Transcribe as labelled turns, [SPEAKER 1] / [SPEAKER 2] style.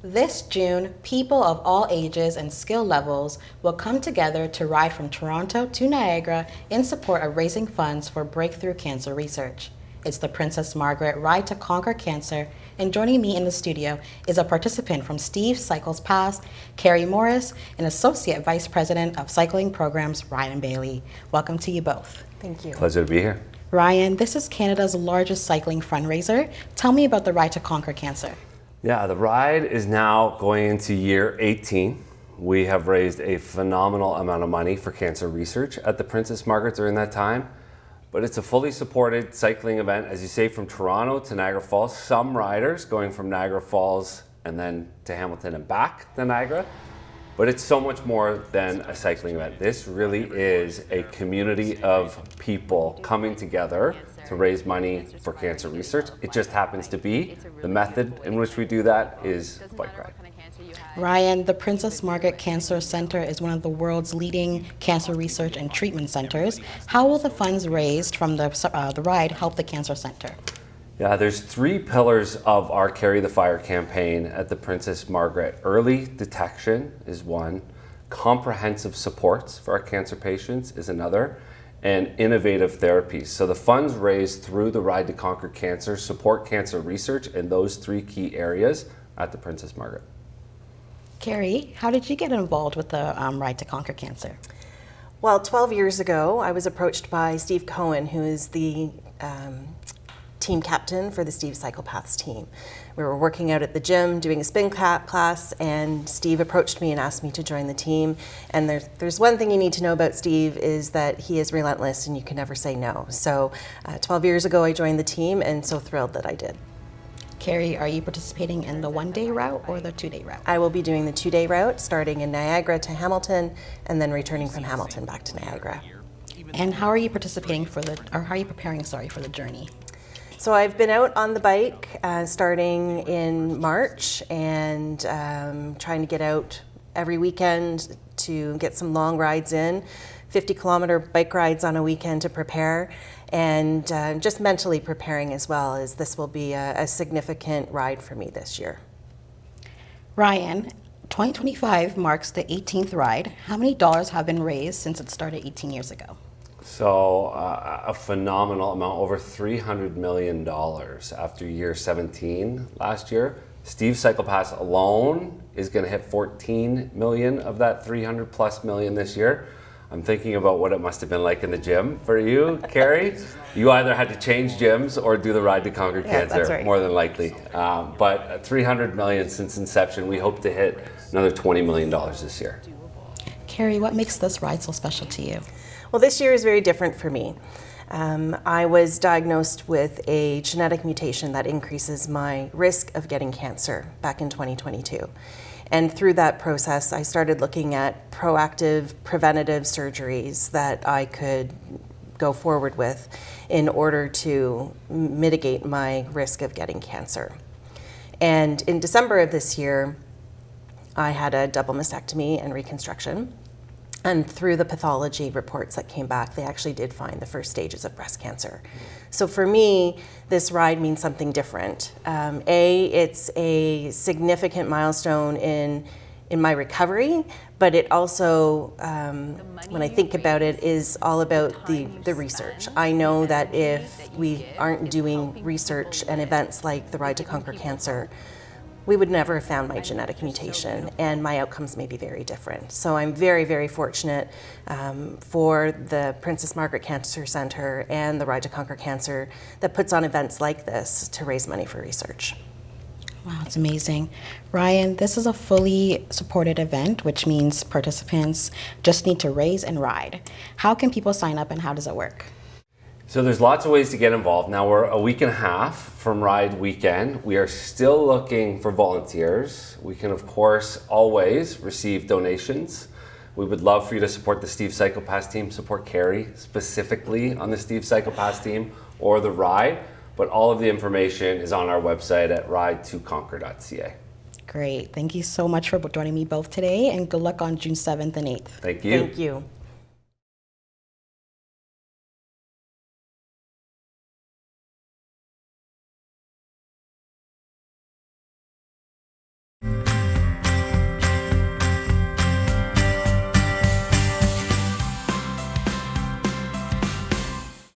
[SPEAKER 1] This June, people of all ages and skill levels will come together to ride from Toronto to Niagara in support of raising funds for breakthrough cancer research. It's the Princess Margaret Ride to Conquer Cancer, and joining me in the studio is a participant from Steve Cycles Pass, Carrie Morris, and Associate Vice President of Cycling Programs, Ryan Bailey. Welcome to you both.
[SPEAKER 2] Thank you.
[SPEAKER 3] Pleasure to be here.
[SPEAKER 1] Ryan, this is Canada's largest cycling fundraiser. Tell me about the Ride to Conquer Cancer.
[SPEAKER 3] Yeah, the ride is now going into year 18. We have raised a phenomenal amount of money for cancer research at the Princess Margaret during that time. But it's a fully supported cycling event, as you say, from Toronto to Niagara Falls. Some riders going from Niagara Falls and then to Hamilton and back to Niagara. But it's so much more than a cycling event. This really is a community of people coming together to raise money for cancer research. It just happens to be the method in which we do that is bike ride.
[SPEAKER 1] Ryan, the Princess Margaret Cancer Centre is one of the world's leading cancer research and treatment centers. How will the funds raised from the ride help the cancer centre?
[SPEAKER 3] Yeah, there's three pillars of our Carry the Fire campaign at the Princess Margaret. Early detection is one, comprehensive supports for our cancer patients is another, and innovative therapies. So the funds raised through the Ride to Conquer Cancer support cancer research in those three key areas at the Princess Margaret.
[SPEAKER 1] Carrie, how did you get involved with the Ride to Conquer Cancer?
[SPEAKER 2] Well, 12 years ago, I was approached by Steve Cohen, who is the team captain for the Steve Cycle Paths team. We were working out at the gym doing a spin class, and Steve approached me and asked me to join the team. And there's one thing you need to know about Steve is that he is relentless and you can never say no. So 12 years ago I joined the team and so thrilled that I did.
[SPEAKER 1] Carrie, are you participating in the one-day route or the two-day route?
[SPEAKER 2] I will be doing the two-day route, starting in Niagara to Hamilton and then returning from Hamilton back to Niagara.
[SPEAKER 1] And how are you participating for how are you preparing, for the journey?
[SPEAKER 2] So I've been out on the bike starting in March and trying to get out every weekend to get some long rides in, 50-kilometer bike rides on a weekend to prepare, and just mentally preparing as well, as this will be a significant ride for me this year.
[SPEAKER 1] Ryan, 2025 marks the 18th ride. How many dollars have been raised since it started 18 years ago?
[SPEAKER 3] So a phenomenal amount, over $300 million after year 17 last year. Steve Cycle Pass alone is going to hit 14 million of that 300 plus million this year. I'm thinking about what it must have been like in the gym for you, Carrie. You either had to change gyms or do the Ride to Conquer Cancer,
[SPEAKER 2] that's right.
[SPEAKER 3] More than likely. But 300 million since inception. We hope to hit another $20 million this year.
[SPEAKER 1] Carrie, what makes this ride so special to you?
[SPEAKER 2] Well, this year is very different for me. I was diagnosed with a genetic mutation that increases my risk of getting cancer back in 2022. And through that process, I started looking at proactive, preventative surgeries that I could go forward with in order to mitigate my risk of getting cancer. And in December of this year, I had a double mastectomy and reconstruction. And through the pathology reports that came back, they actually did find the first stages of breast cancer. So for me, this ride means something different. It's a significant milestone in my recovery, but it also, when I think about it, is all about the research. I know that if we aren't doing research and events like the Ride to Conquer Cancer, we would never have found my genetic mutation, and my outcomes may be very different. So I'm very, very fortunate for the Princess Margaret Cancer Centre and the Ride to Conquer Cancer that puts on events like this to raise money for research.
[SPEAKER 1] Wow, it's amazing. Ryan, this is a fully supported event, which means participants just need to raise and ride. How can people sign up and how does it work?
[SPEAKER 3] So there's lots of ways to get involved. Now we're a week and a half from Ride Weekend. We are still looking for volunteers. We can, of course, always receive donations. We would love for you to support the Steve Cycle Pass team, support Carrie specifically on the Steve Cycle Pass team or the ride. But all of the information is on our website at ride2conquer.ca.
[SPEAKER 1] Great. Thank you so much for joining me both today, and good luck on June 7th and 8th.
[SPEAKER 3] Thank you.
[SPEAKER 2] Thank you.